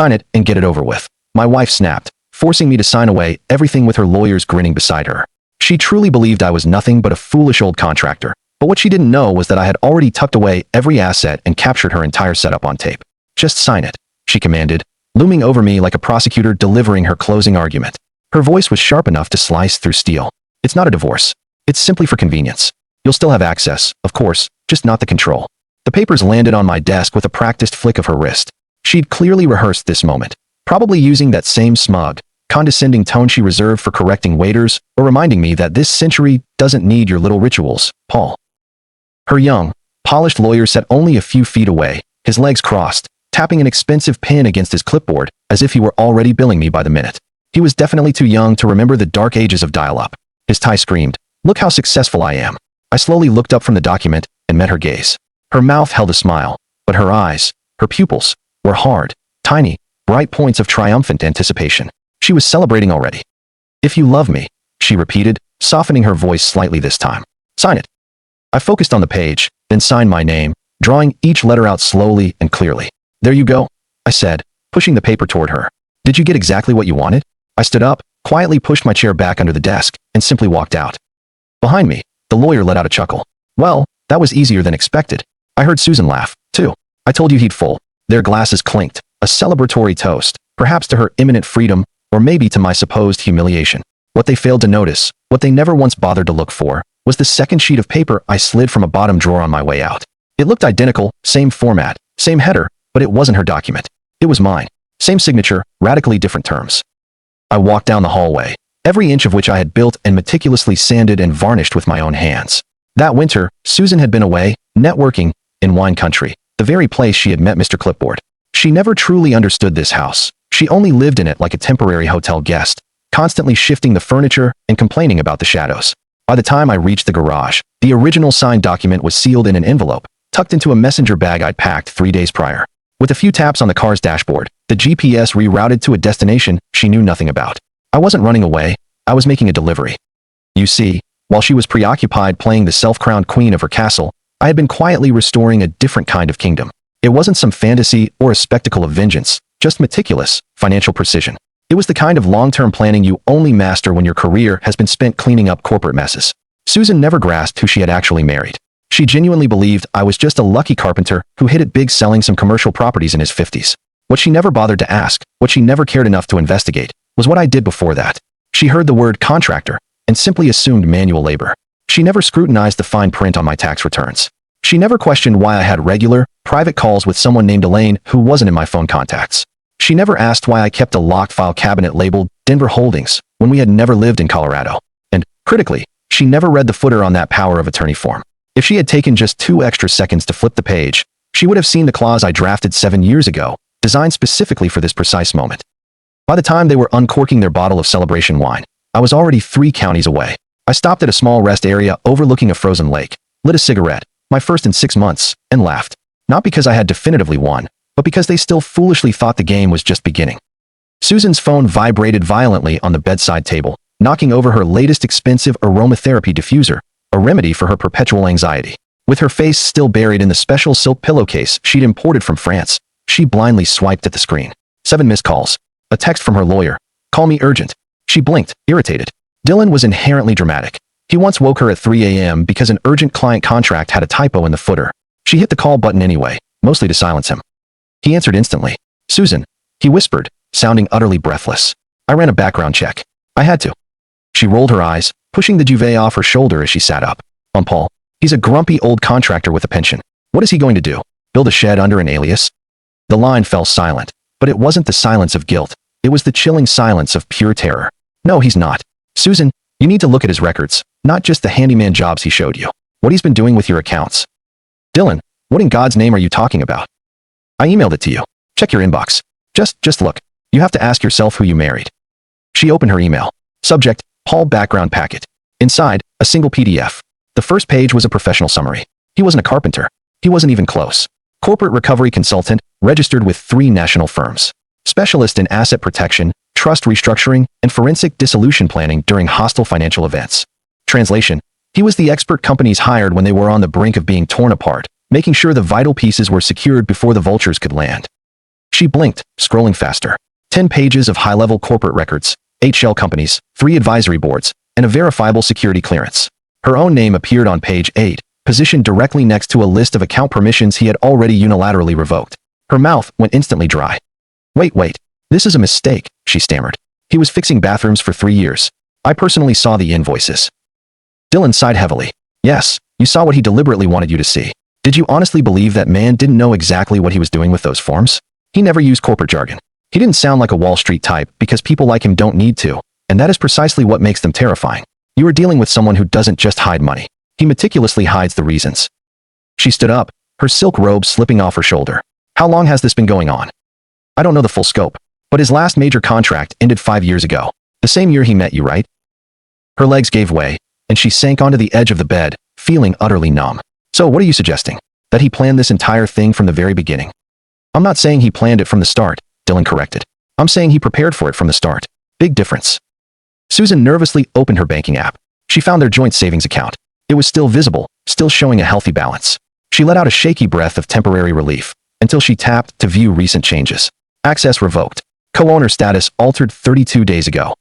Sign it and get it over with. My wife snapped, forcing me to sign away everything with her lawyers grinning beside her. She truly believed I was nothing but a foolish old contractor, but what she didn't know was that I had already tucked away every asset and captured her entire setup on tape. Just sign it, she commanded, looming over me like a prosecutor delivering her closing argument. Her voice was sharp enough to slice through steel. It's not a divorce. It's simply for convenience. You'll still have access, of course, just not the control. The papers landed on my desk with a practiced flick of her wrist. She'd clearly rehearsed this moment, probably using that same smug, condescending tone she reserved for correcting waiters or reminding me that this century doesn't need your little rituals, Paul. Her young, polished lawyer sat only a few feet away, his legs crossed, tapping an expensive pen against his clipboard as if he were already billing me by the minute. He was definitely too young to remember the dark ages of dial-up. His tie screamed, "Look how successful I am." I slowly looked up from the document and met her gaze. Her mouth held a smile, but her eyes, her pupils, were hard, tiny, bright points of triumphant anticipation. She was celebrating already. "If you love me," she repeated, softening her voice slightly this time. "Sign it." I focused on the page, then signed my name, drawing each letter out slowly and clearly. "There you go," I said, pushing the paper toward her. "Did you get exactly what you wanted?" I stood up, quietly pushed my chair back under the desk, and simply walked out. Behind me, the lawyer let out a chuckle. "Well, that was easier than expected." I heard Susan laugh, too. "I told you he'd fold." Their glasses clinked, a celebratory toast, perhaps to her imminent freedom, or maybe to my supposed humiliation. What they failed to notice, what they never once bothered to look for, was the second sheet of paper I slid from a bottom drawer on my way out. It looked identical, same format, same header, but it wasn't her document. It was mine. Same signature, radically different terms. I walked down the hallway, every inch of which I had built and meticulously sanded and varnished with my own hands. That winter, Susan had been away, networking, in wine country, the very place she had met Mr. Clipboard. She never truly understood this house. She only lived in it like a temporary hotel guest, constantly shifting the furniture and complaining about the shadows. By the time I reached the garage, the original signed document was sealed in an envelope, tucked into a messenger bag I'd packed 3 days prior. With a few taps on the car's dashboard, the GPS rerouted to a destination she knew nothing about. I wasn't running away, I was making a delivery. You see, while she was preoccupied playing the self-crowned queen of her castle, I had been quietly restoring a different kind of kingdom. It wasn't some fantasy or a spectacle of vengeance, just meticulous, financial precision. It was the kind of long-term planning you only master when your career has been spent cleaning up corporate messes. Susan never grasped who she had actually married. She genuinely believed I was just a lucky carpenter who hit it big selling some commercial properties in his 50s. What she never bothered to ask, what she never cared enough to investigate, was what I did before that. She heard the word contractor and simply assumed manual labor. She never scrutinized the fine print on my tax returns. She never questioned why I had regular, private calls with someone named Elaine who wasn't in my phone contacts. She never asked why I kept a locked file cabinet labeled Denver Holdings when we had never lived in Colorado. And, critically, she never read the footer on that power of attorney form. If she had taken just 2 extra seconds to flip the page, she would have seen the clause I drafted 7 years ago, designed specifically for this precise moment. By the time they were uncorking their bottle of celebration wine, I was already 3 counties away. I stopped at a small rest area overlooking a frozen lake, lit a cigarette, my first in 6 months, and laughed. Not because I had definitively won, but because they still foolishly thought the game was just beginning. Susan's phone vibrated violently on the bedside table, knocking over her latest expensive aromatherapy diffuser, a remedy for her perpetual anxiety. With her face still buried in the special silk pillowcase she'd imported from France, she blindly swiped at the screen. 7 missed calls. A text from her lawyer. "Call me urgent." She blinked, irritated. Dylan was inherently dramatic. He once woke her at 3 a.m. because an urgent client contract had a typo in the footer. She hit the call button anyway, mostly to silence him. He answered instantly. "Susan," he whispered, sounding utterly breathless. "I ran a background check. I had to." She rolled her eyes, pushing the duvet off her shoulder as she sat up. Paul. He's a grumpy old contractor with a pension. What is he going to do? Build a shed under an alias?" The line fell silent, but it wasn't the silence of guilt. It was the chilling silence of pure terror. "No, he's not. Susan, you need to look at his records, not just the handyman jobs he showed you. What he's been doing with your accounts." "Dylan, what in God's name are you talking about?" "I emailed it to you. Check your inbox. Just look. You have to ask yourself who you married." She opened her email. Subject, Paul background packet. Inside, a single PDF. The first page was a professional summary. He wasn't a carpenter. He wasn't even close. Corporate recovery consultant, registered with 3 national firms. Specialist in asset protection, trust restructuring, and forensic dissolution planning during hostile financial events. Translation, he was the expert companies hired when they were on the brink of being torn apart, making sure the vital pieces were secured before the vultures could land. She blinked, scrolling faster. 10 pages of high-level corporate records, 8 shell companies, 3 advisory boards, and a verifiable security clearance. Her own name appeared on page 8, positioned directly next to a list of account permissions he had already unilaterally revoked. Her mouth went instantly dry. Wait. This is a mistake, she stammered. He was fixing bathrooms for 3 years. I personally saw the invoices. Dylan sighed heavily. Yes, you saw what he deliberately wanted you to see. Did you honestly believe that man didn't know exactly what he was doing with those forms? He never used corporate jargon. He didn't sound like a Wall Street type because people like him don't need to, and that is precisely what makes them terrifying. You are dealing with someone who doesn't just hide money. He meticulously hides the reasons. She stood up, her silk robe slipping off her shoulder. How long has this been going on? I don't know the full scope, but his last major contract ended 5 years ago. The same year he met you, right? Her legs gave way, and she sank onto the edge of the bed, feeling utterly numb. So what are you suggesting? That he planned this entire thing from the very beginning? I'm not saying he planned it from the start, Dylan corrected. I'm saying he prepared for it from the start. Big difference. Susan nervously opened her banking app. She found their joint savings account. It was still visible, still showing a healthy balance. She let out a shaky breath of temporary relief, until she tapped to view recent changes. Access revoked. Co-owner status altered 32 days ago.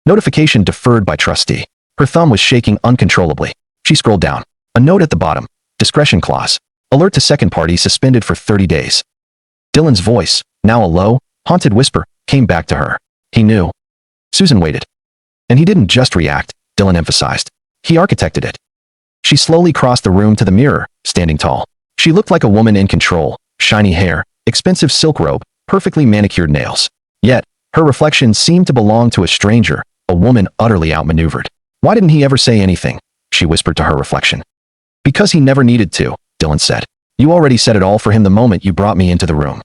Notification deferred by trustee. Her thumb was shaking uncontrollably. She scrolled down. A note at the bottom. Discretion clause. Alert to second party suspended for 30 days. Dylan's voice, now a low, haunted whisper, came back to her. He knew. Susan waited. And he didn't just react, Dylan emphasized. He architected it. She slowly crossed the room to the mirror, standing tall. She looked like a woman in control, shiny hair, expensive silk robe, perfectly manicured nails. Yet, her reflection seemed to belong to a stranger, a woman utterly outmaneuvered. Why didn't he ever say anything? She whispered to her reflection. Because he never needed to, Dylan said. You already said it all for him the moment you brought me into the room.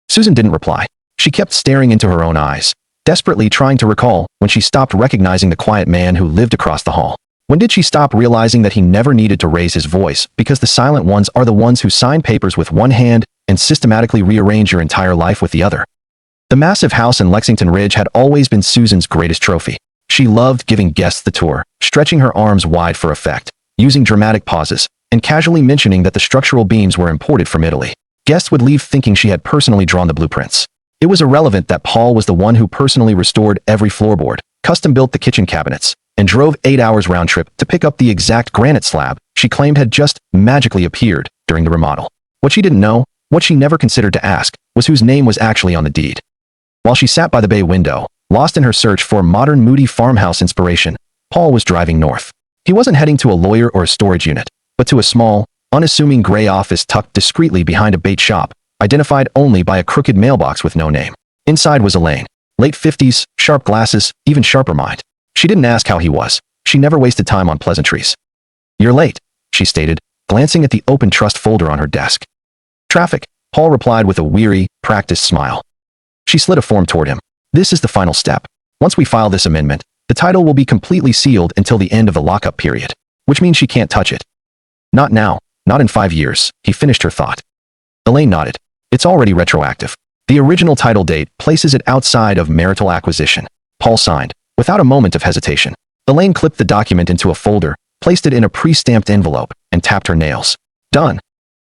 Susan didn't reply. She kept staring into her own eyes, desperately trying to recall when she stopped recognizing the quiet man who lived across the hall. When did she stop realizing that he never needed to raise his voice because the silent ones are the ones who sign papers with one hand and systematically rearrange your entire life with the other? The massive house in Lexington Ridge had always been Susan's greatest trophy. She loved giving guests the tour, stretching her arms wide for effect, using dramatic pauses, and casually mentioning that the structural beams were imported from Italy. Guests would leave thinking she had personally drawn the blueprints. It was irrelevant that Paul was the one who personally restored every floorboard, custom-built the kitchen cabinets, and drove 8 hours round trip to pick up the exact granite slab she claimed had just magically appeared during the remodel. What she didn't know, what she never considered to ask, was whose name was actually on the deed. While she sat by the bay window, lost in her search for modern moody farmhouse inspiration, Paul was driving north. He wasn't heading to a lawyer or a storage unit, but to a small, unassuming gray office tucked discreetly behind a bait shop, identified only by a crooked mailbox with no name. Inside was Elaine. Late 50s, sharp glasses, even sharper mind. She didn't ask how he was. She never wasted time on pleasantries. You're late, she stated, glancing at the open trust folder on her desk. Traffic, Paul replied with a weary, practiced smile. She slid a form toward him. This is the final step. Once we file this amendment, the title will be completely sealed until the end of the lockup period, which means she can't touch it. Not now, not in 5 years, he finished her thought. Elaine nodded. It's already retroactive. The original title date places it outside of marital acquisition. Paul signed, without a moment of hesitation. Elaine clipped the document into a folder, placed it in a pre-stamped envelope, and tapped her nails. Done.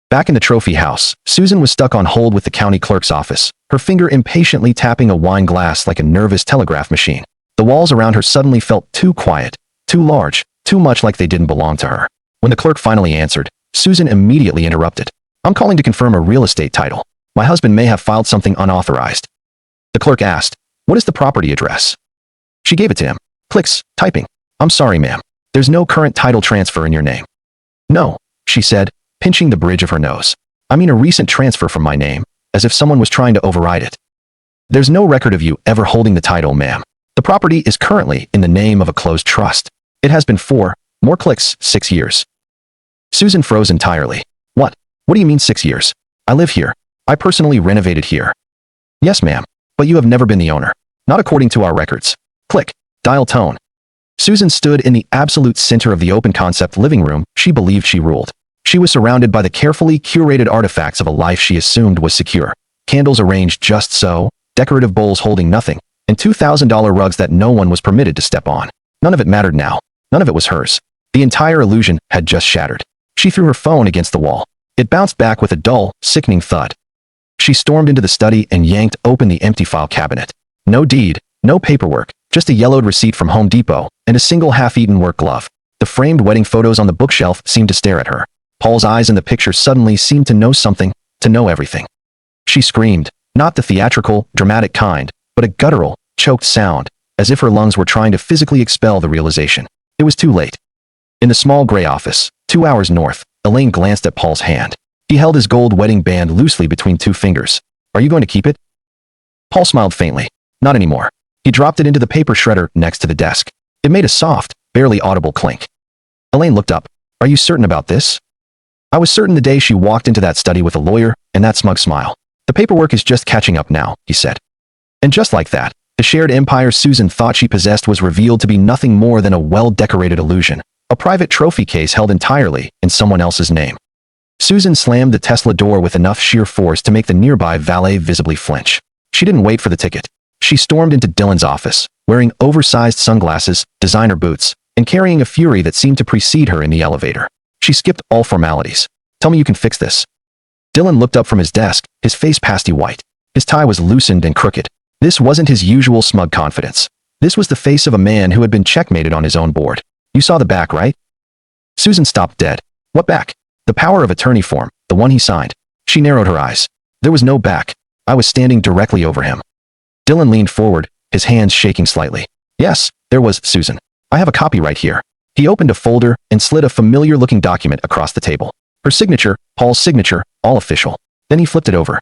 Back in the trophy house, Susan was stuck on hold with the county clerk's office, her finger impatiently tapping a wine glass like a nervous telegraph machine. The walls around her suddenly felt too quiet, too large, too much like they didn't belong to her. When the clerk finally answered, Susan immediately interrupted. I'm calling to confirm a real estate title. My husband may have filed something unauthorized. The clerk asked, what is the property address? She gave it to him. Clicks, typing. I'm sorry, ma'am. There's no current title transfer in your name. No, she said, pinching the bridge of her nose. I mean a recent transfer from my name, as if someone was trying to override it. There's no record of you ever holding the title, ma'am. The property is currently in the name of a closed trust. It has been for, more clicks, 6 years. Susan froze entirely. What? What do you mean 6 years? I live here. I personally renovated here. Yes, ma'am. But you have never been the owner. Not according to our records. Click. Dial tone. Susan stood in the absolute center of the open concept living room she believed she ruled. She was surrounded by the carefully curated artifacts of a life she assumed was secure. Candles arranged just so, decorative bowls holding nothing, and $2,000 rugs that no one was permitted to step on. None of it mattered now. None of it was hers. The entire illusion had just shattered. She threw her phone against the wall. It bounced back with a dull, sickening thud. She stormed into the study and yanked open the empty file cabinet. No deed, no paperwork, just a yellowed receipt from Home Depot and a single half-eaten work glove. The framed wedding photos on the bookshelf seemed to stare at her. Paul's eyes in the picture suddenly seemed to know something, to know everything. She screamed, not the theatrical, dramatic kind, but a guttural, choked sound, as if her lungs were trying to physically expel the realization. It was too late. In the small gray office, 2 hours north, Elaine glanced at Paul's hand. He held his gold wedding band loosely between two fingers. Are you going to keep it? Paul smiled faintly. Not anymore. He dropped it into the paper shredder next to the desk. It made a soft, barely audible clink. Elaine looked up. Are you certain about this? I was certain the day she walked into that study with a lawyer and that smug smile. The paperwork is just catching up now, he said. And just like that, the shared empire Susan thought she possessed was revealed to be nothing more than a well-decorated illusion, a private trophy case held entirely in someone else's name. Susan slammed the Tesla door with enough sheer force to make the nearby valet visibly flinch. She didn't wait for the ticket. She stormed into Dylan's office, wearing oversized sunglasses, designer boots, and carrying a fury that seemed to precede her in the elevator. She skipped all formalities. Tell me you can fix this. Dylan looked up from his desk, his face pasty white. His tie was loosened and crooked. This wasn't his usual smug confidence. This was the face of a man who had been checkmated on his own board. You saw the back, right? Susan stopped dead. What back? The power of attorney form, the one he signed. She narrowed her eyes. There was no back. I was standing directly over him. Dylan leaned forward, his hands shaking slightly. Yes, there was, Susan. I have a copy right here. He opened a folder and slid a familiar-looking document across the table. Her signature, Paul's signature, all official. Then he flipped it over.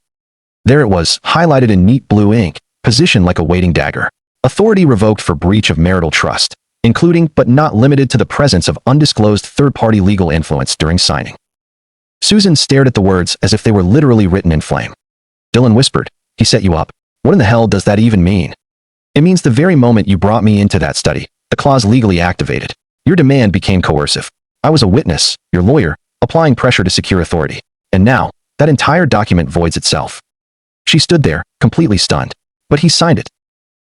There it was, highlighted in neat blue ink, positioned like a waiting dagger. Authority revoked for breach of marital trust, including but not limited to the presence of undisclosed third-party legal influence during signing. Susan stared at the words as if they were literally written in flame. Dylan whispered, he set you up. What in the hell does that even mean? It means the very moment you brought me into that study, the clause legally activated. Your demand became coercive. I was a witness, your lawyer, applying pressure to secure authority. And now, that entire document voids itself. She stood there, completely stunned. But he signed it.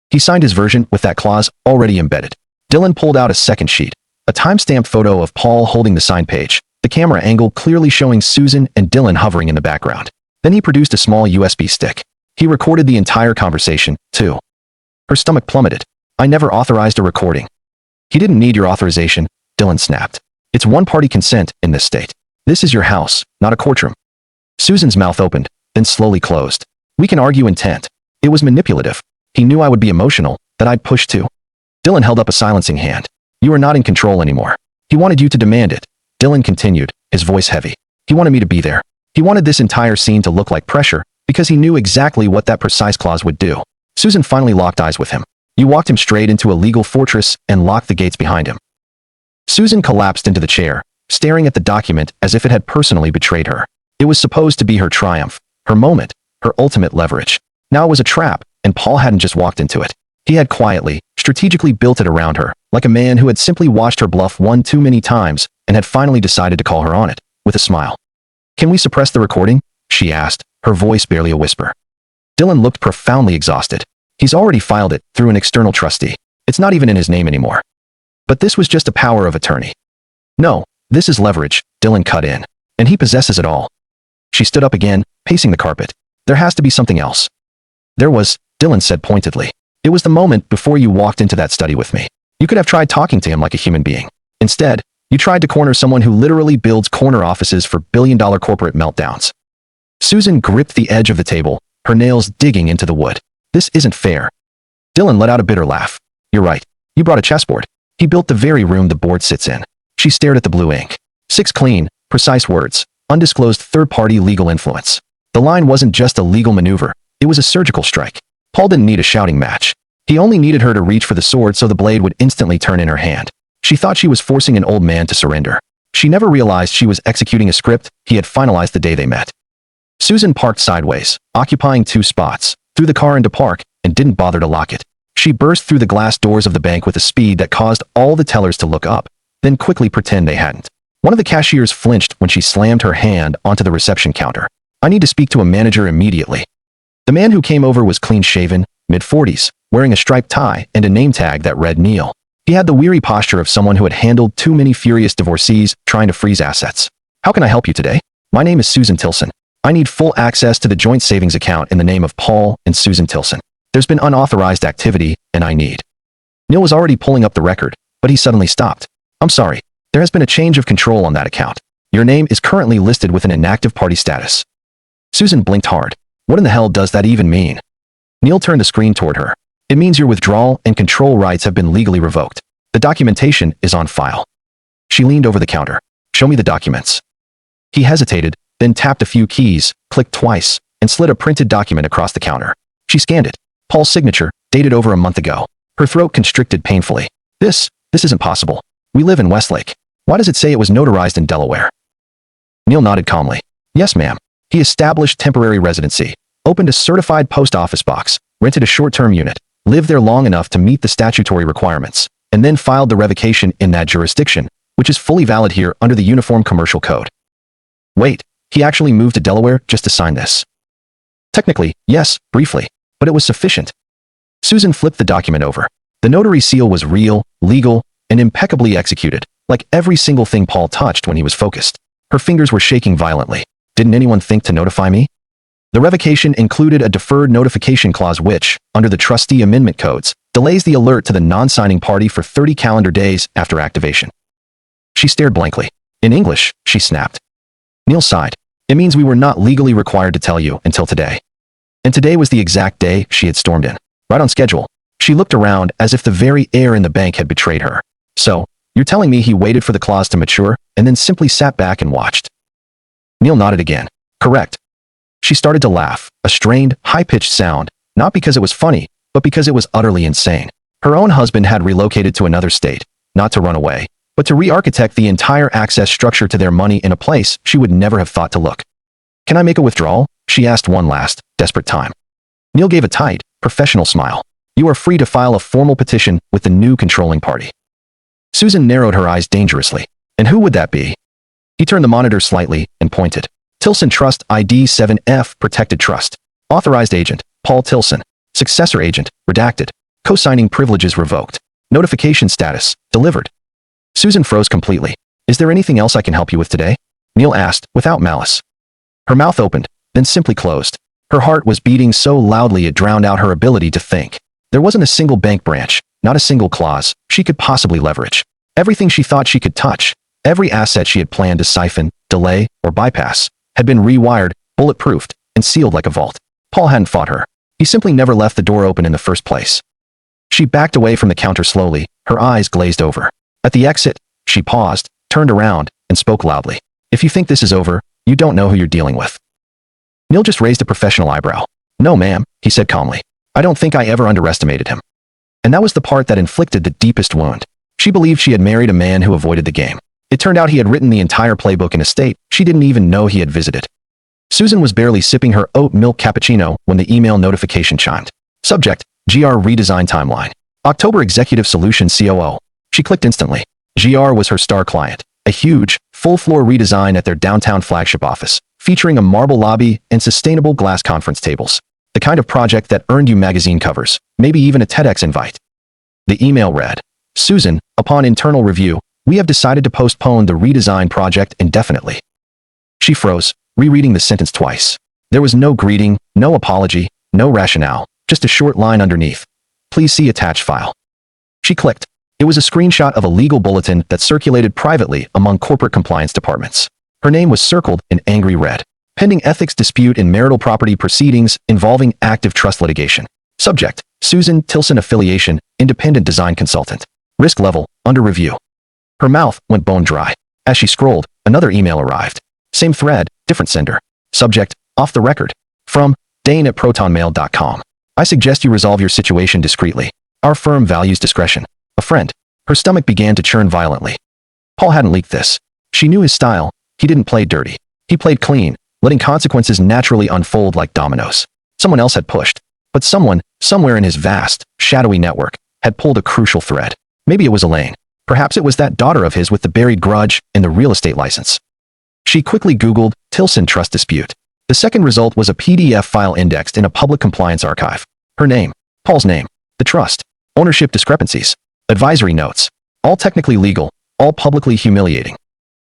He signed his version with that clause already embedded. Dylan pulled out a second sheet, a time-stamped photo of Paul holding the signed page, the camera angle clearly showing Susan and Dylan hovering in the background. Then he produced a small USB stick. He recorded the entire conversation, too. Her stomach plummeted. I never authorized a recording. He didn't need your authorization, Dylan snapped. It's one-party consent in this state. This is your house, not a courtroom. Susan's mouth opened, then slowly closed. We can argue intent. It was manipulative. He knew I would be emotional, that I'd push too. Dylan held up a silencing hand. You are not in control anymore. He wanted you to demand it. Dylan continued, his voice heavy. He wanted me to be there. He wanted this entire scene to look like pressure, because he knew exactly what that precise clause would do. Susan finally locked eyes with him. You walked him straight into a legal fortress and locked the gates behind him. Susan collapsed into the chair, staring at the document as if it had personally betrayed her. It was supposed to be her triumph, her moment, her ultimate leverage. Now it was a trap, and Paul hadn't just walked into it. He had quietly, strategically built it around her, like a man who had simply watched her bluff one too many times and had finally decided to call her on it, with a smile. Can we suppress the recording? She asked, her voice barely a whisper. Dylan looked profoundly exhausted. He's already filed it through an external trustee. It's not even in his name anymore. But this was just a power of attorney. No, this is leverage, Dylan cut in. And he possesses it all. She stood up again, pacing the carpet. There has to be something else. There was, Dylan said pointedly. It was the moment before you walked into that study with me. You could have tried talking to him like a human being. Instead, you tried to corner someone who literally builds corner offices for billion-dollar corporate meltdowns. Susan gripped the edge of the table, her nails digging into the wood. This isn't fair. Dylan let out a bitter laugh. You're right. You brought a chessboard. He built the very room the board sits in. She stared at the blue ink. 6 clean, precise words. Undisclosed third-party legal influence. The line wasn't just a legal maneuver. It was a surgical strike. Paul didn't need a shouting match. He only needed her to reach for the sword so the blade would instantly turn in her hand. She thought she was forcing an old man to surrender. She never realized she was executing a script he had finalized the day they met. Susan parked sideways, occupying 2 spots, threw the car into park, and didn't bother to lock it. She burst through the glass doors of the bank with a speed that caused all the tellers to look up, then quickly pretend they hadn't. One of the cashiers flinched when she slammed her hand onto the reception counter. I need to speak to a manager immediately. The man who came over was clean-shaven, mid-40s, wearing a striped tie and a name tag that read Neil. He had the weary posture of someone who had handled too many furious divorcees trying to freeze assets. How can I help you today? My name is Susan Tilson. I need full access to the joint savings account in the name of Paul and Susan Tilson. There's been unauthorized activity, and I need. Neil was already pulling up the record, but he suddenly stopped. I'm sorry. There has been a change of control on that account. Your name is currently listed with an inactive party status. Susan blinked hard. What in the hell does that even mean? Neil turned the screen toward her. It means your withdrawal and control rights have been legally revoked. The documentation is on file. She leaned over the counter. Show me the documents. He hesitated, then tapped a few keys, clicked twice, and slid a printed document across the counter. She scanned it. Paul's signature, dated over a month ago. Her throat constricted painfully. This isn't possible. We live in Westlake. Why does it say it was notarized in Delaware? Neil nodded calmly. Yes, ma'am. He established temporary residency, opened a certified post office box, rented a short-term unit, lived there long enough to meet the statutory requirements, and then filed the revocation in that jurisdiction, which is fully valid here under the Uniform Commercial Code. Wait, he actually moved to Delaware just to sign this? Technically, yes, briefly, but it was sufficient. Susan flipped the document over. The notary seal was real, legal, and impeccably executed, like every single thing Paul touched when he was focused. Her fingers were shaking violently. Didn't anyone think to notify me? The revocation included a deferred notification clause which, under the trustee amendment codes, delays the alert to the non-signing party for 30 calendar days after activation. She stared blankly. In English, she snapped. Neil sighed. It means we were not legally required to tell you until today. And today was the exact day she had stormed in. Right on schedule. She looked around as if the very air in the bank had betrayed her. So, you're telling me he waited for the clause to mature and then simply sat back and watched? Neil nodded again. Correct. She started to laugh, a strained, high-pitched sound, not because it was funny, but because it was utterly insane. Her own husband had relocated to another state, not to run away, but to re-architect the entire access structure to their money in a place she would never have thought to look. Can I make a withdrawal? She asked one last, desperate time. Neil gave a tight, professional smile. You are free to file a formal petition with the new controlling party. Susan narrowed her eyes dangerously. And who would that be? He turned the monitor slightly and pointed. Tilson Trust ID 7F Protected Trust. Authorized agent, Paul Tilson. Successor agent, redacted. Co-signing privileges revoked. Notification status, delivered. Susan froze completely. Is there anything else I can help you with today? Neil asked, without malice. Her mouth opened, then simply closed. Her heart was beating so loudly it drowned out her ability to think. There wasn't a single bank branch, not a single clause, she could possibly leverage. Everything she thought she could touch, every asset she had planned to siphon, delay, or bypass, had been rewired, bulletproofed, and sealed like a vault. Paul hadn't fought her. He simply never left the door open in the first place. She backed away from the counter slowly, her eyes glazed over. At the exit, she paused, turned around, and spoke loudly. If you think this is over, you don't know who you're dealing with. Neil just raised a professional eyebrow. No, ma'am, he said calmly. I don't think I ever underestimated him. And that was the part that inflicted the deepest wound. She believed she had married a man who avoided the game. It turned out he had written the entire playbook in a state she didn't even know he had visited. Susan was barely sipping her oat milk cappuccino when the email notification chimed. Subject, GR Redesign Timeline. October Executive Solution COO. She clicked instantly. GR was her star client, a huge, full-floor redesign at their downtown flagship office, featuring a marble lobby and sustainable glass conference tables. The kind of project that earned you magazine covers, maybe even a TEDx invite. The email read, Susan, upon internal review, we have decided to postpone the redesign project indefinitely. She froze, rereading the sentence twice. There was no greeting, no apology, no rationale, just a short line underneath. Please see attached file. She clicked. It was a screenshot of a legal bulletin that circulated privately among corporate compliance departments. Her name was circled in angry red. Pending ethics dispute in marital property proceedings involving active trust litigation. Subject, Susan Tilson Affiliation, Independent Design Consultant. Risk level, under review. Her mouth went bone dry. As she scrolled, another email arrived. Same thread, different sender. Subject, off the record. From, Dane@protonmail.com. I suggest you resolve your situation discreetly. Our firm values discretion. A friend. Her stomach began to churn violently. Paul hadn't leaked this. She knew his style. He didn't play dirty. He played clean, letting consequences naturally unfold like dominoes. Someone else had pushed. But someone, somewhere in his vast, shadowy network, had pulled a crucial thread. Maybe it was Elaine. Perhaps it was that daughter of his with the buried grudge and the real estate license. She quickly Googled Tilson Trust Dispute. The second result was a PDF file indexed in a public compliance archive. Her name, Paul's name, the trust, ownership discrepancies, advisory notes, all technically legal, all publicly humiliating.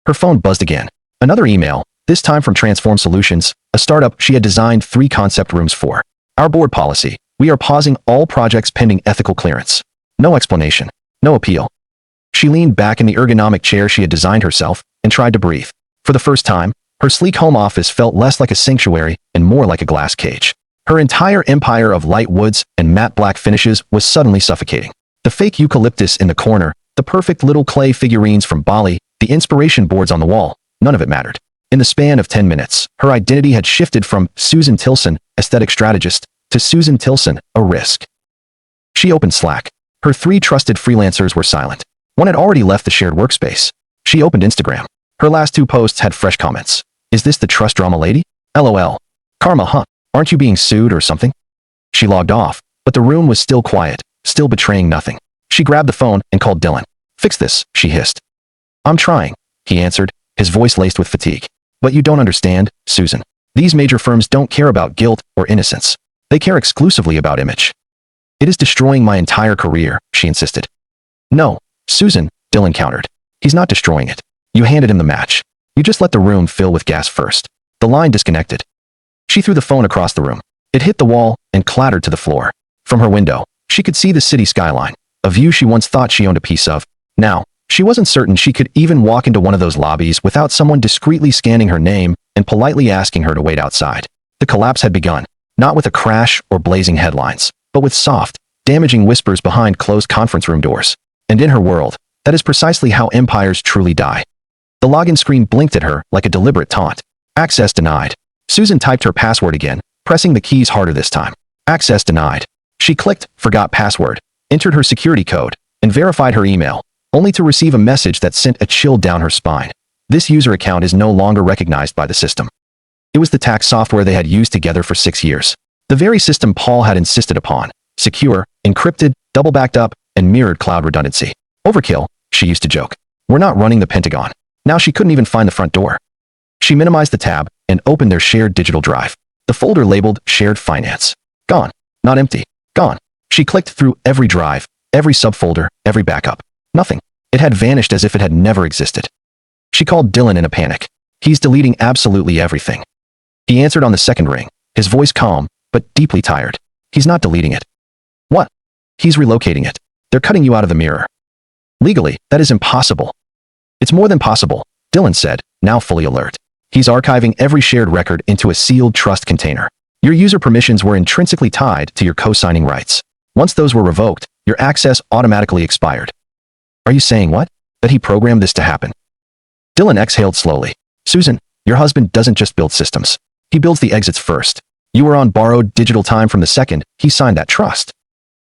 Her phone buzzed again. Another email, this time from Transform Solutions, a startup she had designed 3 concept rooms for. Our board policy. We are pausing all projects pending ethical clearance. No explanation. No appeal. She leaned back in the ergonomic chair she had designed herself and tried to breathe. For the first time, her sleek home office felt less like a sanctuary and more like a glass cage. Her entire empire of light woods and matte black finishes was suddenly suffocating. The fake eucalyptus in the corner, the perfect little clay figurines from Bali, the inspiration boards on the wall, none of it mattered. In the span of 10 minutes, her identity had shifted from Susan Tilson, aesthetic strategist, to Susan Tilson, a risk. She opened Slack. Her 3 trusted freelancers were silent. One had already left the shared workspace. She opened Instagram. Her last 2 posts had fresh comments. Is this the trust drama lady? LOL. Karma, huh? Aren't you being sued or something? She logged off, but the room was still quiet, still betraying nothing. She grabbed the phone and called Dylan. Fix this, she hissed. I'm trying, he answered, his voice laced with fatigue. But you don't understand, Susan. These major firms don't care about guilt or innocence. They care exclusively about image. It is destroying my entire career, she insisted. No, Susan, Dylan countered. He's not destroying it. You handed him the match. You just let the room fill with gas first. The line disconnected. She threw the phone across the room. It hit the wall and clattered to the floor. From her window, she could see the city skyline, a view she once thought she owned a piece of. Now, she wasn't certain she could even walk into one of those lobbies without someone discreetly scanning her name and politely asking her to wait outside. The collapse had begun, not with a crash or blazing headlines, but with soft, damaging whispers behind closed conference room doors. And in her world, that is precisely how empires truly die. The login screen blinked at her like a deliberate taunt. Access denied. Susan typed her password again, pressing the keys harder this time. Access denied. She clicked Forgot Password, entered her security code, and verified her email, only to receive a message that sent a chill down her spine. This user account is no longer recognized by the system. It was the tax software they had used together for 6 years. The very system Paul had insisted upon. Secure, encrypted, double-backed up, and mirrored cloud redundancy. Overkill, she used to joke. We're not running the Pentagon. Now she couldn't even find the front door. She minimized the tab and opened their shared digital drive. The folder labeled Shared Finance. Gone. Not empty. Gone. She clicked through every drive, every subfolder, every backup. Nothing. It had vanished as if it had never existed. She called Dylan in a panic. He's deleting absolutely everything. He answered on the second ring, his voice calm, but deeply tired. He's not deleting it. What? He's relocating it. They're cutting you out of the mirror. Legally, that is impossible. It's more than possible, Dylan said, now fully alert. He's archiving every shared record into a sealed trust container. Your user permissions were intrinsically tied to your co-signing rights. Once those were revoked, your access automatically expired. Are you saying what? That he programmed this to happen? Dylan exhaled slowly. Susan, your husband doesn't just build systems. He builds the exits first. You were on borrowed digital time from the second he signed that trust.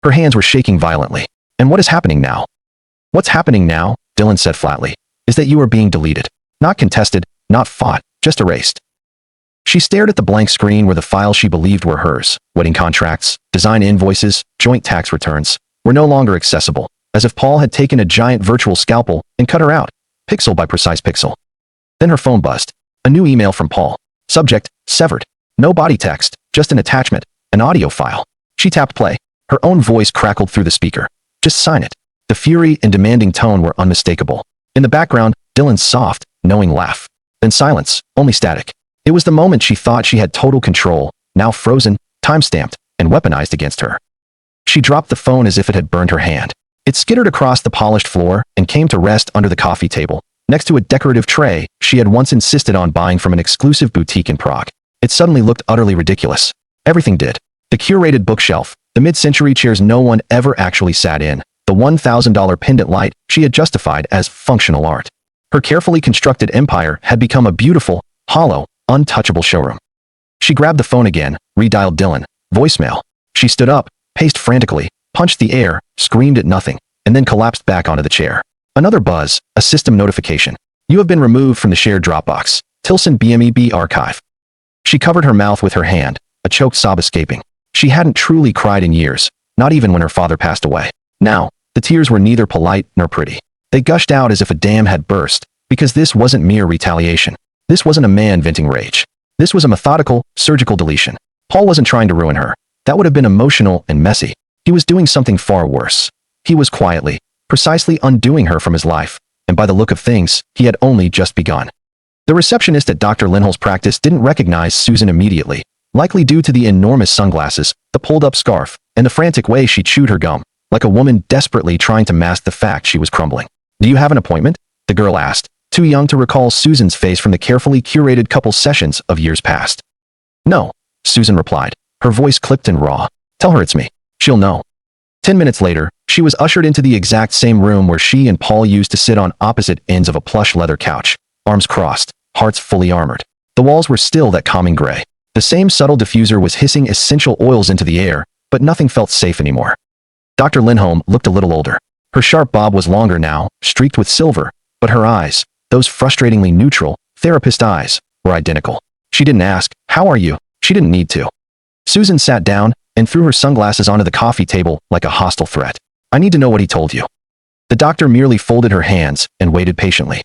Her hands were shaking violently. And what is happening now? What's happening now, Dylan said flatly, is that you are being deleted. Not contested, not fought, just erased. She stared at the blank screen where the files she believed were hers, wedding contracts, design invoices, joint tax returns, were no longer accessible, as if Paul had taken a giant virtual scalpel and cut her out, pixel by precise pixel. Then her phone buzzed. A new email from Paul. Subject, severed. No body text, just an attachment, an audio file. She tapped play. Her own voice crackled through the speaker. Just sign it. The fury and demanding tone were unmistakable. In the background, Dylan's soft, knowing laugh. Then silence, only static. It was the moment she thought she had total control, now frozen, time-stamped, and weaponized against her. She dropped the phone as if it had burned her hand. It skittered across the polished floor and came to rest under the coffee table, next to a decorative tray she had once insisted on buying from an exclusive boutique in Prague. It suddenly looked utterly ridiculous. Everything did. The curated bookshelf, the mid-century chairs no one ever actually sat in, the $1,000 pendant light she had justified as functional art. Her carefully constructed empire had become a beautiful, hollow, untouchable showroom. She grabbed the phone again, redialed Dylan. Voicemail. She stood up, paced frantically, punched the air, screamed at nothing, and then collapsed back onto the chair. Another buzz, a system notification. You have been removed from the shared Dropbox. Tilson BMEB archive. She covered her mouth with her hand, a choked sob escaping. She hadn't truly cried in years, not even when her father passed away. Now, the tears were neither polite nor pretty. They gushed out as if a dam had burst, because this wasn't mere retaliation. This wasn't a man venting rage. This was a methodical, surgical deletion. Paul wasn't trying to ruin her. That would have been emotional and messy. He was doing something far worse. He was quietly, precisely undoing her from his life, and by the look of things, he had only just begun. The receptionist at Dr. Lindholm's practice didn't recognize Susan immediately, likely due to the enormous sunglasses, the pulled-up scarf, and the frantic way she chewed her gum, like a woman desperately trying to mask the fact she was crumbling. "Do you have an appointment?" the girl asked, too young to recall Susan's face from the carefully curated couple sessions of years past. "No," Susan replied, her voice clipped and raw. "Tell her it's me. She'll know." 10 minutes later, she was ushered into the exact same room where she and Paul used to sit on opposite ends of a plush leather couch, arms crossed, hearts fully armored. The walls were still that calming gray. The same subtle diffuser was hissing essential oils into the air, but nothing felt safe anymore. Dr. Lindholm looked a little older. Her sharp bob was longer now, streaked with silver, but her eyes, those frustratingly neutral, therapist eyes, were identical. She didn't ask, "How are you?" She didn't need to. Susan sat down and threw her sunglasses onto the coffee table like a hostile threat. "I need to know what he told you." The doctor merely folded her hands and waited patiently.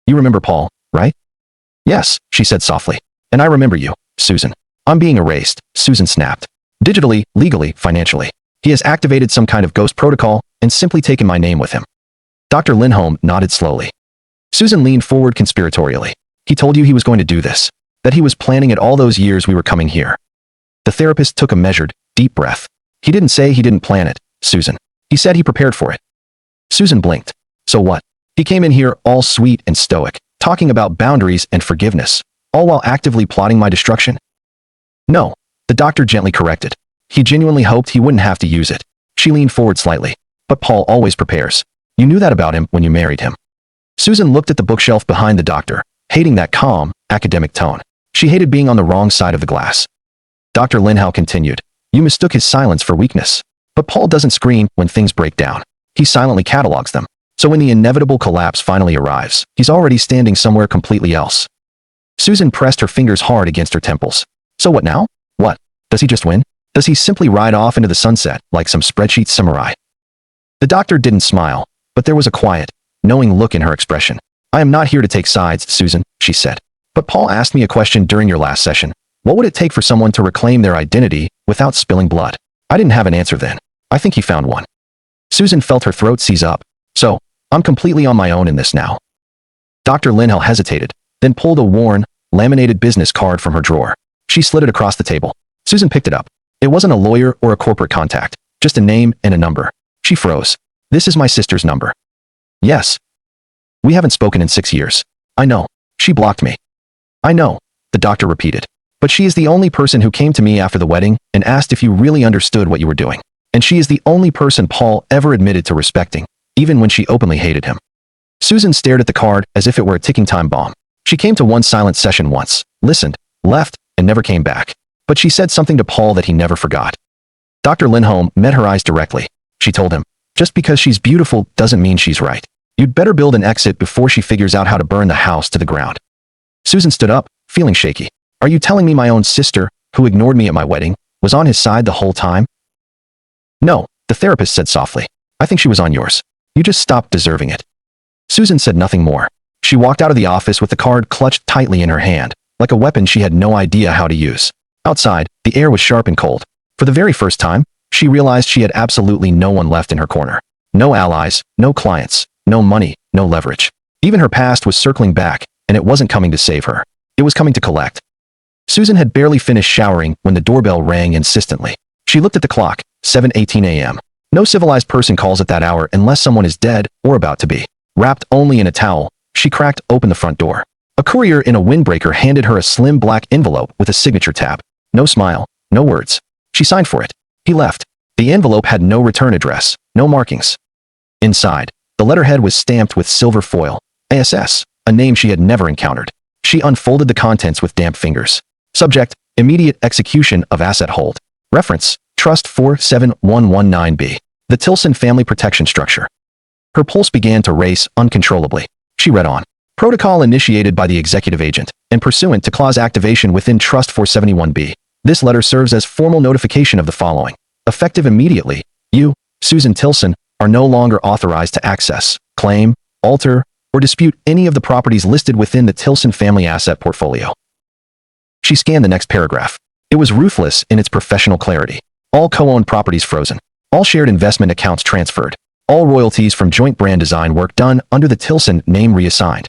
"You remember Paul, right?" "Yes," she said softly. "And I remember you, Susan." "I'm being erased," Susan snapped. "Digitally, legally, financially. He has activated some kind of ghost protocol and simply taken my name with him." Dr. Lindholm nodded slowly. Susan leaned forward conspiratorially. "He told you he was going to do this, that he was planning it all those years we were coming here." The therapist took a measured, deep breath. "He didn't say he didn't plan it, Susan. He said he prepared for it." Susan blinked. "So what? He came in here all sweet and stoic, talking about boundaries and forgiveness, all while actively plotting my destruction?" "No," the doctor gently corrected. "He genuinely hoped he wouldn't have to use it." She leaned forward slightly. "But Paul always prepares. You knew that about him when you married him." Susan looked at the bookshelf behind the doctor, hating that calm, academic tone. She hated being on the wrong side of the glass. Dr. Lindholm continued, "You mistook his silence for weakness. But Paul doesn't scream when things break down. He silently catalogs them. So when the inevitable collapse finally arrives, he's already standing somewhere completely else." Susan pressed her fingers hard against her temples. "So what now? What? Does he just win? Does he simply ride off into the sunset like some spreadsheet samurai?" The doctor didn't smile, but there was a quiet, knowing look in her expression. "I am not here to take sides, Susan," she said. "But Paul asked me a question during your last session. What would it take for someone to reclaim their identity without spilling blood? I didn't have an answer then. I think he found one." Susan felt her throat seize up. "So, I'm completely on my own in this now." Dr. Lindholm hesitated, then pulled a worn, laminated business card from her drawer. She slid it across the table. Susan picked it up. It wasn't a lawyer or a corporate contact, just a name and a number. She froze. "This is my sister's number." "Yes. We haven't spoken in 6 years." "I know. She blocked me." "I know," the doctor repeated. "But she is the only person who came to me after the wedding and asked if you really understood what you were doing. And she is the only person Paul ever admitted to respecting, even when she openly hated him." Susan stared at the card as if it were a ticking time bomb. She came to one silent session once, listened, left, and never came back. But she said something to Paul that he never forgot. Dr. Lindholm met her eyes directly. She told him, "Just because she's beautiful doesn't mean she's right. You'd better build an exit before she figures out how to burn the house to the ground." Susan stood up, feeling shaky. "Are you telling me my own sister, who ignored me at my wedding, was on his side the whole time?" "No," the therapist said softly. "I think she was on yours. You just stopped deserving it." Susan said nothing more. She walked out of the office with the card clutched tightly in her hand, like a weapon she had no idea how to use. Outside, the air was sharp and cold. For the very first time, she realized she had absolutely no one left in her corner. No allies, no clients, no money, no leverage. Even her past was circling back, and it wasn't coming to save her. It was coming to collect. Susan had barely finished showering when the doorbell rang insistently. She looked at the clock, 7:18 a.m. No civilized person calls at that hour unless someone is dead or about to be. Wrapped only in a towel, she cracked open the front door. A courier in a windbreaker handed her a slim black envelope with a signature tab. No smile, no words. She signed for it. He left. The envelope had no return address, no markings. Inside, the letterhead was stamped with silver foil. ASS, a name she had never encountered. She unfolded the contents with damp fingers. Subject, immediate execution of asset hold. Reference, Trust 47119B. The Tilson Family Protection Structure. Her pulse began to race uncontrollably. She read on. Protocol initiated by the executive agent, and pursuant to clause activation within Trust 471B. This letter serves as formal notification of the following. Effective immediately, you, Susan Tilson, are no longer authorized to access, claim, alter, or dispute any of the properties listed within the Tilson family asset portfolio. She scanned the next paragraph. It was ruthless in its professional clarity. All co-owned properties frozen. All shared investment accounts transferred. All royalties from joint brand design work done under the Tilson name reassigned.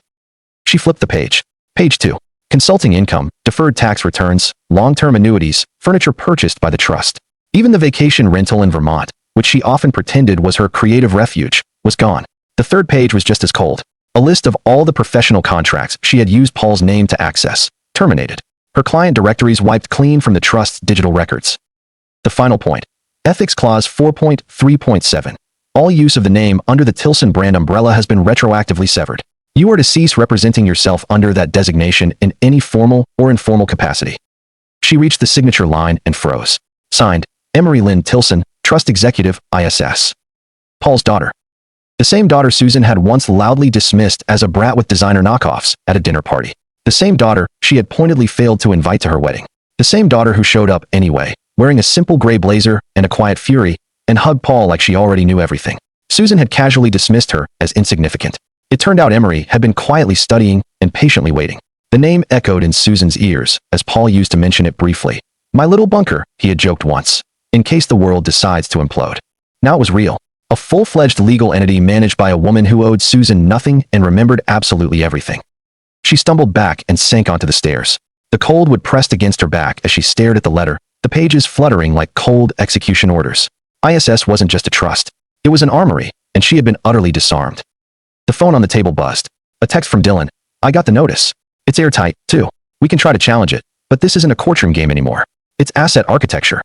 She flipped the page. Page 2. Consulting income, deferred tax returns, long-term annuities, furniture purchased by the trust. Even the vacation rental in Vermont, which she often pretended was her creative refuge, was gone. The third page was just as cold. A list of all the professional contracts she had used Paul's name to access. Terminated. Her client directories wiped clean from the trust's digital records. The final point. Ethics Clause 4.3.7. All use of the name under the Tilson brand umbrella has been retroactively severed. You are to cease representing yourself under that designation in any formal or informal capacity. She reached the signature line and froze. Signed, Emery Lynn Tilson, Trust Executive, ISS. Paul's daughter. The same daughter Susan had once loudly dismissed as a brat with designer knockoffs at a dinner party. The same daughter she had pointedly failed to invite to her wedding. The same daughter who showed up anyway, wearing a simple gray blazer and a quiet fury, and hugged Paul like she already knew everything. Susan had casually dismissed her as insignificant. It turned out Emery had been quietly studying and patiently waiting. The name echoed in Susan's ears as Paul used to mention it briefly. My little bunker, he had joked once, in case the world decides to implode. Now it was real. A full-fledged legal entity managed by a woman who owed Susan nothing and remembered absolutely everything. She stumbled back and sank onto the stairs. The cold wood pressed against her back as she stared at the letter, the pages fluttering like cold execution orders. ISS wasn't just a trust. It was an armory, and she had been utterly disarmed. The phone on the table buzzed. A text from Dylan. I got the notice. It's airtight, too. We can try to challenge it, but this isn't a courtroom game anymore. It's asset architecture.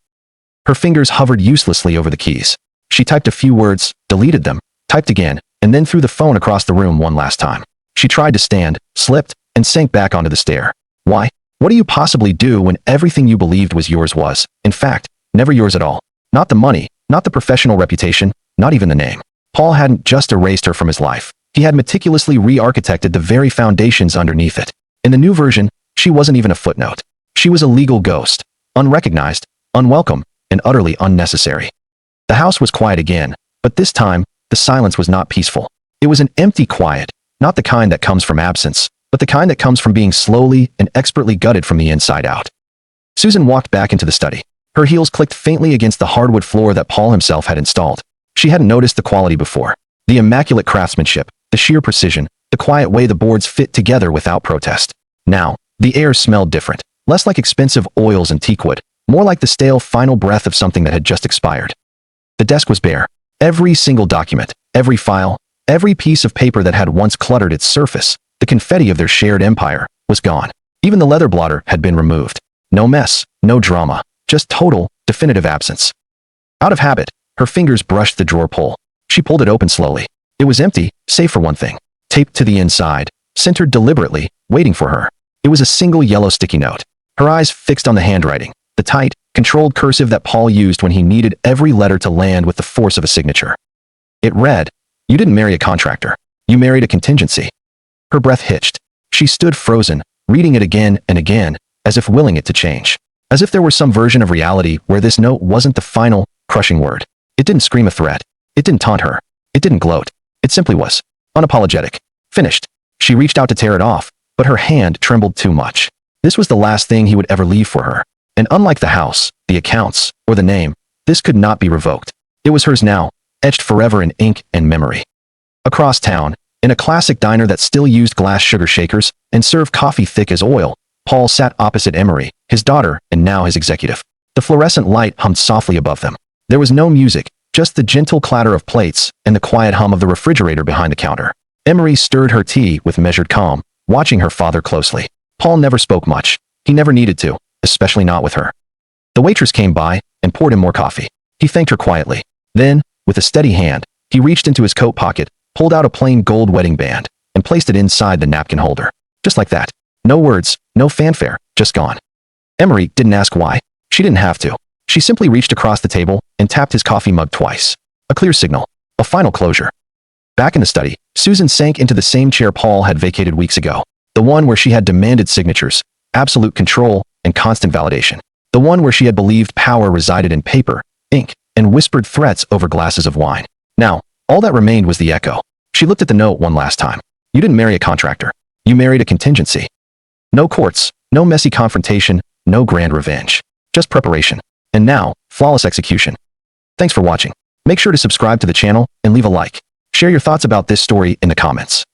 Her fingers hovered uselessly over the keys. She typed a few words, deleted them, typed again, and then threw the phone across the room one last time. She tried to stand, slipped, and sank back onto the stair. Why? What do you possibly do when everything you believed was yours was, in fact, never yours at all? Not the money, not the professional reputation, not even the name. Paul hadn't just erased her from his life. He had meticulously re-architected the very foundations underneath it. In the new version, she wasn't even a footnote. She was a legal ghost, unrecognized, unwelcome, and utterly unnecessary. The house was quiet again, but this time, the silence was not peaceful. It was an empty quiet, not the kind that comes from absence, but the kind that comes from being slowly and expertly gutted from the inside out. Susan walked back into the study. Her heels clicked faintly against the hardwood floor that Paul himself had installed. She hadn't noticed the quality before. The immaculate craftsmanship, the sheer precision, the quiet way the boards fit together without protest. Now, the air smelled different, less like expensive oils and teakwood, more like the stale final breath of something that had just expired. The desk was bare. Every single document, every file, every piece of paper that had once cluttered its surface, the confetti of their shared empire, was gone. Even the leather blotter had been removed. No mess, no drama, just total, definitive absence. Out of habit, her fingers brushed the drawer pull. She pulled it open slowly. It was empty, save for one thing. Taped to the inside, centered deliberately, waiting for her. It was a single yellow sticky note. Her eyes fixed on the handwriting, the tight, controlled cursive that Paul used when he needed every letter to land with the force of a signature. It read, "You didn't marry a contractor. You married a contingency." Her breath hitched. She stood frozen, reading it again and again, as if willing it to change. As if there were some version of reality where this note wasn't the final, crushing word. It didn't scream a threat. It didn't taunt her. It didn't gloat. It simply was. Unapologetic. Finished. She reached out to tear it off, but her hand trembled too much. This was the last thing he would ever leave for her. And unlike the house, the accounts, or the name, this could not be revoked. It was hers now, etched forever in ink and memory. Across town, in a classic diner that still used glass sugar shakers and served coffee thick as oil, Paul sat opposite Emery, his daughter, and now his executive. The fluorescent light hummed softly above them. There was no music, just the gentle clatter of plates and the quiet hum of the refrigerator behind the counter. Emery stirred her tea with measured calm, watching her father closely. Paul never spoke much. He never needed to, especially not with her. The waitress came by and poured him more coffee. He thanked her quietly. Then, with a steady hand, he reached into his coat pocket, pulled out a plain gold wedding band, and placed it inside the napkin holder. Just like that. No words, no fanfare, just gone. Emery didn't ask why. She didn't have to. She simply reached across the table and tapped his coffee mug twice. A clear signal. A final closure. Back in the study, Susan sank into the same chair Paul had vacated weeks ago. The one where she had demanded signatures, absolute control, and constant validation. The one where she had believed power resided in paper, ink, and whispered threats over glasses of wine. Now, all that remained was the echo. She looked at the note one last time. You didn't marry a contractor. You married a contingency. No courts, no messy confrontation, no grand revenge. Just preparation. And now, flawless execution. Thanks for watching. Make sure to subscribe to the channel and leave a like. Share your thoughts about this story in the comments.